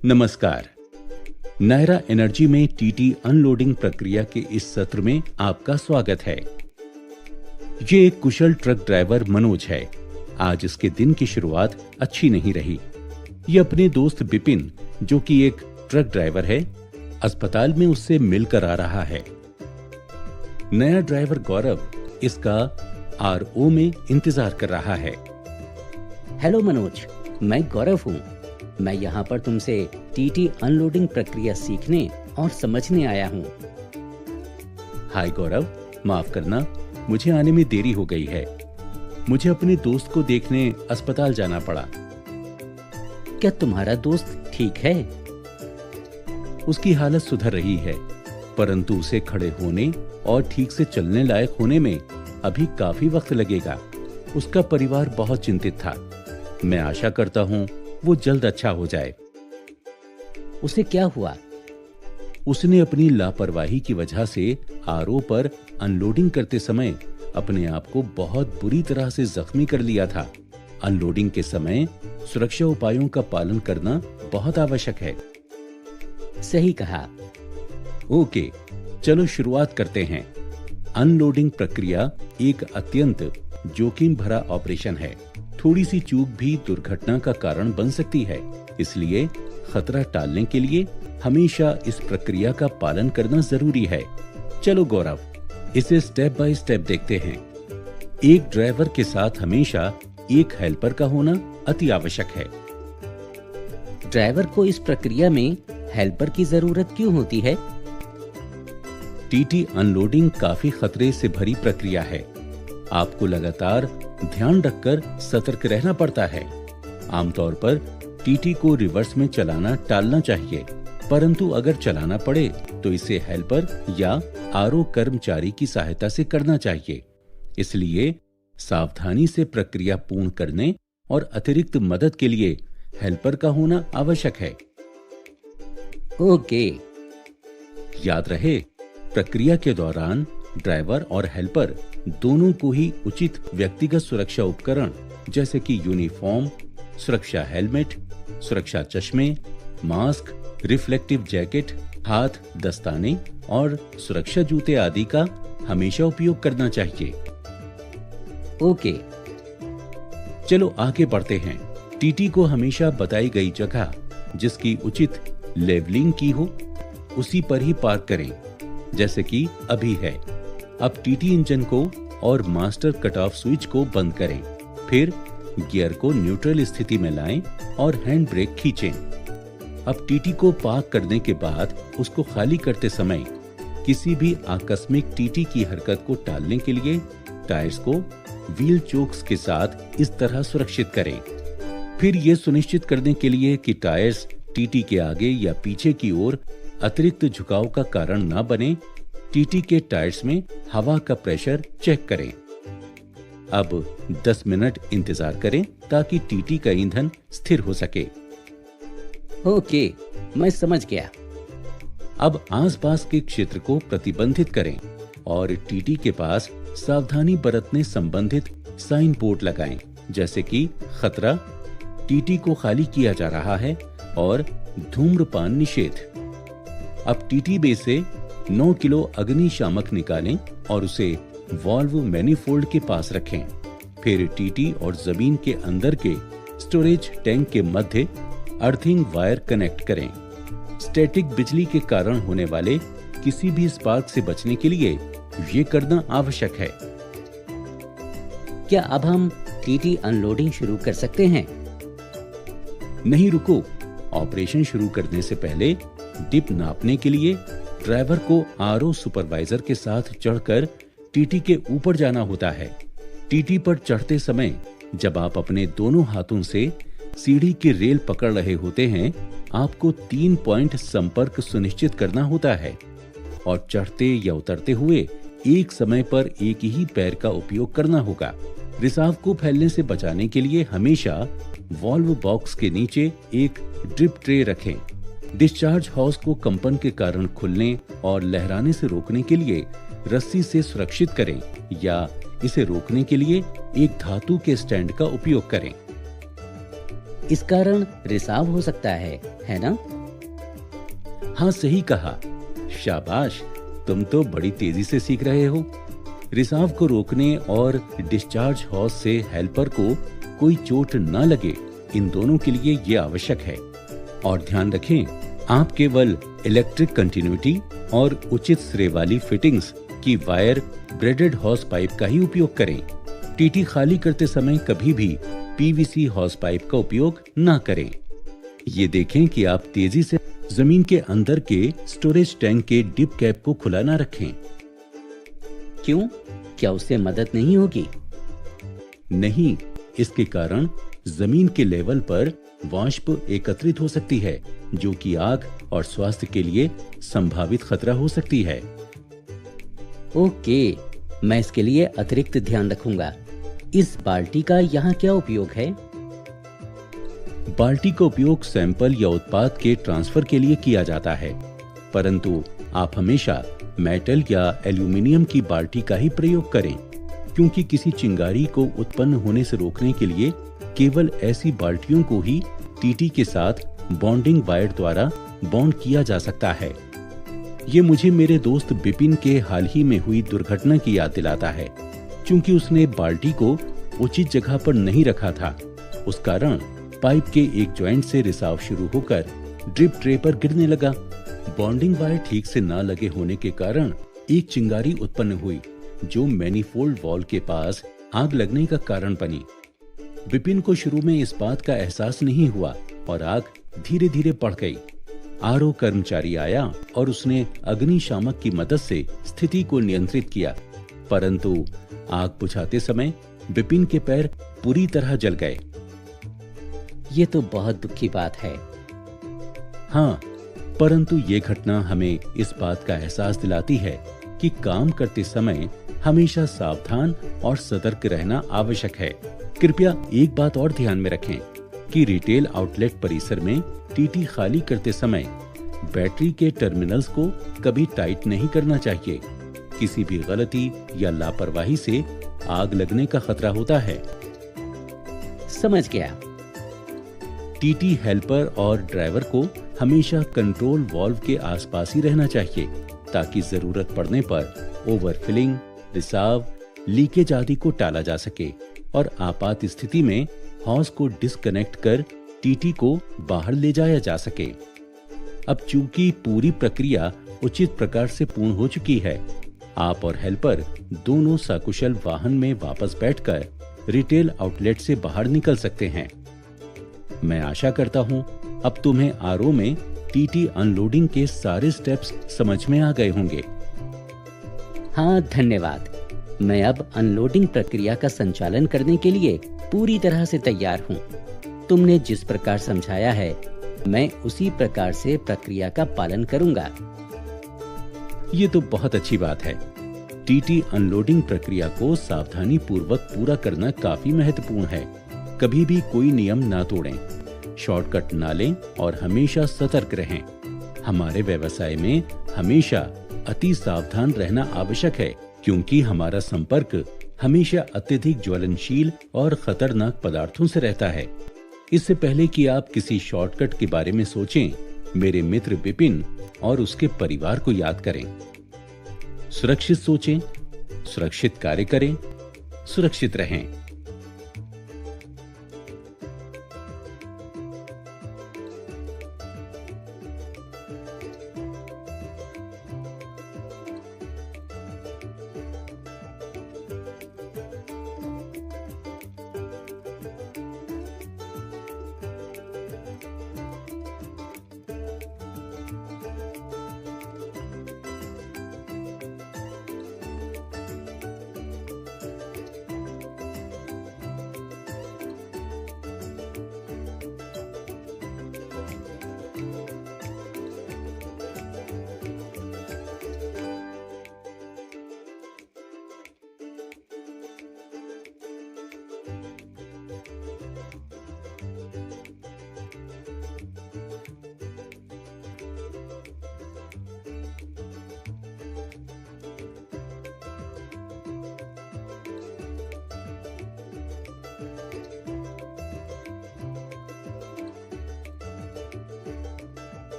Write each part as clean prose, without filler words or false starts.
नमस्कार। नायरा एनर्जी में TT unloading प्रक्रिया के इस सत्र में आपका स्वागत है। ये एक कुशल ट्रक ड्राइवर मनोज है। आज इसके दिन की शुरुआत अच्छी नहीं रही। ये अपने दोस्त बिपिन, जो कि एक ट्रक ड्राइवर है, अस्पताल में उससे मिलकर आ रहा है। नया ड्राइवर गौरव इसका आरओ में इंतजार कर रहा है। हेलो मनोज, मैं गौरव हूँ। मैं यहाँ पर तुमसे टीटी अनलोडिंग प्रक्रिया सीखने और समझने आया हूँ। हाय गौरव, माफ करना, मुझे आने में देरी हो गई है। मुझे अपने दोस्त को देखने अस्पताल जाना पड़ा। क्या तुम्हारा दोस्त ठीक है? उसकी हालत सुधर रही है, परंतु उसे खड़े होने और ठीक से चलने लायक होने में अभी काफी वक्त लगेगा। उसका परिवार बहुत चिंतित था। मैं आशा करता हूँ वो जल्द अच्छा हो जाए। उसे क्या हुआ? उसने अपनी लापरवाही की वजह से आरओ पर अनलोडिंग करते समय अपने आप को बहुत बुरी तरह से जख्मी कर लिया था। अनलोडिंग के समय सुरक्षा उपायों का पालन करना बहुत आवश्यक है। सही कहा। ओके, चलो शुरुआत करते हैं। अनलोडिंग प्रक्रिया एक अत्यंत जोखिम भरा ऑपरेशन है। थोड़ी सी चूक भी दुर्घटना का कारण बन सकती है। इसलिए खतरा टालने के लिए हमेशा इस प्रक्रिया का पालन करना जरूरी है। चलो गौरव, इसे स्टेप बाय स्टेप देखते हैं। एक ड्राइवर के साथ हमेशा एक हेल्पर का होना अति आवश्यक है। ड्राइवर को इस प्रक्रिया में हेल्पर की जरूरत क्यों होती है? टीटी अनलोडिंग काफी खतरे से भरी प्रक्रिया है। आपको लगातार ध्यान रखकर सतर्क रहना पड़ता है। आमतौर पर टीटी को रिवर्स में चलाना टालना चाहिए, परंतु अगर चलाना पड़े तो इसे हेल्पर या आरओ कर्मचारी की सहायता से करना चाहिए। इसलिए सावधानी से प्रक्रिया पूर्ण करने और अतिरिक्त मदद के लिए हेल्पर का होना आवश्यक है। ओके। याद रहे, प्रक्रिया के दौरान ड्राइवर और हेल्पर दोनों को ही उचित व्यक्तिगत सुरक्षा उपकरण जैसे कि यूनिफॉर्म, सुरक्षा हेलमेट, सुरक्षा चश्मे, मास्क, रिफ्लेक्टिव जैकेट, हाथ दस्ताने और सुरक्षा जूते आदि का हमेशा उपयोग करना चाहिए। ओके, चलो आगे बढ़ते हैं। टीटी को हमेशा बताई गई जगह जिसकी उचित लेवलिंग की हो, उसी पर ही पार्क करें, जैसे कि अभी है। अब टीटी इंजन को और मास्टर कट ऑफ स्विच को बंद करें। फिर गियर को न्यूट्रल स्थिति में लाएं और हैंड ब्रेक खींचें। अब टीटी को पार्क करने के बाद उसको खाली करते समय किसी भी आकस्मिक टीटी की हरकत को टालने के लिए टायर्स को व्हील चोक्स के साथ इस तरह सुरक्षित करें। फिर ये सुनिश्चित करने के लिए कि टायर्स टीटी के आगे या पीछे की ओर अतिरिक्त झुकाव का कारण न बने, टीटी के टायर्स में हवा का प्रेशर चेक करें। अब 10 मिनट इंतजार करें ताकि टीटी का ईंधन स्थिर हो सके। ओके, मैं समझ गया। अब आसपास के क्षेत्र को प्रतिबंधित करें और टीटी के पास सावधानी बरतने संबंधित साइन बोर्ड लगाएं, जैसे कि खतरा, टीटी को खाली किया जा रहा है और धूम्रपान निषेध। अब टीटी बे से 9 किलो अग्निशामक निकालें और उसे वाल्व मैनिफोल्ड के पास रखें। फिर टीटी और जमीन के अंदर के स्टोरेज टैंक के मध्य अर्थिंग वायर कनेक्ट करें। स्टैटिक बिजली के कारण होने वाले किसी भी स्पार्क से बचने के लिए ये करना आवश्यक है। क्या अब हम टीटी अनलोडिंग शुरू कर सकते हैं? नहीं, रुको। ऑपरेशन शुरू करने से पहले डिप नापने के लिए ड्राइवर को आरओ सुपरवाइजर के साथ चढ़कर टीटी के ऊपर जाना होता है। टीटी पर चढ़ते समय जब आप अपने दोनों हाथों से सीढ़ी की रेल पकड़ रहे होते हैं, आपको 3 पॉइंट संपर्क सुनिश्चित करना होता है और चढ़ते या उतरते हुए एक समय पर एक ही पैर का उपयोग करना होगा। रिसाव को फैलने से बचाने के लिए हमेशा वॉल्व बॉक्स के नीचे एक ड्रिप ट्रे रखें। डिस्चार्ज हॉस को कंपन के कारण खुलने और लहराने से रोकने के लिए रस्सी से सुरक्षित करें या इसे रोकने के लिए एक धातु के स्टैंड का उपयोग करें। इस कारण रिसाव हो सकता है ना? हाँ, सही कहा। शाबाश, तुम तो बड़ी तेजी से सीख रहे हो। रिसाव को रोकने और डिस्चार्ज हॉज से हेल्पर को कोई चोट न लगे, इन दोनों के लिए ये आवश्यक है। और ध्यान रखें, आप केवल इलेक्ट्रिक कंटिन्यूटी और उचित श्रेय वाली फिटिंग्स की वायर ब्रेडेड हॉज पाइप का ही उपयोग करें। टीटी खाली करते समय कभी भी पीवीसी हॉज पाइप का उपयोग न करें। ये देखें कि आप तेजी से जमीन के अंदर के स्टोरेज टैंक के डिप कैप को खुला ना रखें। क्यों? क्या उससे मदद नहीं होगी? नहीं, इसके कारण जमीन के लेवल पर वाष्प एकत्रित हो सकती है, जो कि आग और स्वास्थ्य के लिए संभावित खतरा हो सकती है। ओके, मैं इसके लिए अतिरिक्त ध्यान रखूंगा। इस बाल्टी का यहाँ क्या उपयोग है? बाल्टी का उपयोग सैंपल या उत्पाद के ट्रांसफर के लिए किया जाता है, परंतु आप हमेशा मेटल या एल्यूमिनियम की बाल्टी का ही प्रयोग करें, क्योंकि किसी चिंगारी को उत्पन्न होने से रोकने के लिए केवल ऐसी बाल्टियों को ही टीटी के साथ बॉन्डिंग वायर द्वारा बॉन्ड किया जा सकता है। ये मुझे मेरे दोस्त बिपिन के हाल ही में हुई दुर्घटना की याद दिलाता है। क्योंकि उसने बाल्टी को उचित जगह पर नहीं रखा था, उस कारण पाइप के एक जॉइंट से रिसाव शुरू होकर ड्रिप ट्रे पर गिरने लगा। बॉन्डिंग वायर ठीक से न लगे होने के कारण एक चिंगारी उत्पन्न हुई, जो मैनीफोल्ड वॉल्व के पास आग लगने का कारण बनी। बिपिन को शुरू में इस बात का एहसास नहीं हुआ और आग धीरे धीरे बढ़ गई। आरओ कर्मचारी आया और उसने अग्निशामक की मदद से स्थिति को नियंत्रित किया, परंतु आग बुझाते समय बिपिन के पैर पूरी तरह जल गए। ये तो बहुत दुख की बात है। हाँ, परंतु ये घटना हमें इस बात का एहसास दिलाती है कि काम करते समय हमेशा सावधान और सतर्क रहना आवश्यक है। कृपया एक बात और ध्यान में रखें कि रिटेल आउटलेट परिसर में टीटी खाली करते समय बैटरी के टर्मिनल्स को कभी टाइट नहीं करना चाहिए। किसी भी गलती या लापरवाही से आग लगने का खतरा होता है। समझ गया। टीटी हेल्पर और ड्राइवर को हमेशा कंट्रोल वाल्व के आसपास ही रहना चाहिए, ताकि जरूरत पड़ने पर ओवरफिलिंग, रिसाव, लीकेज आदि को टाला जा सके और आपात स्थिति में हॉज को डिस्कनेक्ट कर टीटी को बाहर ले जाया जा सके। अब चूंकि पूरी प्रक्रिया उचित प्रकार से पूर्ण हो चुकी है, आप और हेल्पर दोनों सकुशल वाहन में वापस बैठकर रिटेल आउटलेट से बाहर निकल सकते हैं। मैं आशा करता हूं अब तुम्हें आरओ में टीटी अनलोडिंग के सारे स्टेप्स समझ में आ गए होंगे। हाँ, धन्यवाद। मैं अब अनलोडिंग प्रक्रिया का संचालन करने के लिए पूरी तरह से तैयार हूँ। तुमने जिस प्रकार समझाया है, मैं उसी प्रकार से प्रक्रिया का पालन करूंगा। ये तो बहुत अच्छी बात है। टीटी अनलोडिंग प्रक्रिया को सावधानी पूर्वक पूरा करना काफी महत्वपूर्ण है। कभी भी कोई नियम ना तोड़ें, शॉर्टकट ना लें और हमेशा सतर्क रहें। हमारे व्यवसाय में हमेशा अति सावधान रहना आवश्यक है, क्योंकि हमारा संपर्क हमेशा अत्यधिक ज्वलनशील और खतरनाक पदार्थों से रहता है। इससे पहले कि आप किसी शॉर्टकट के बारे में सोचें, मेरे मित्र बिपिन और उसके परिवार को याद करें। सुरक्षित सोचें, सुरक्षित कार्य करें, सुरक्षित रहें।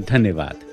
धन्यवाद।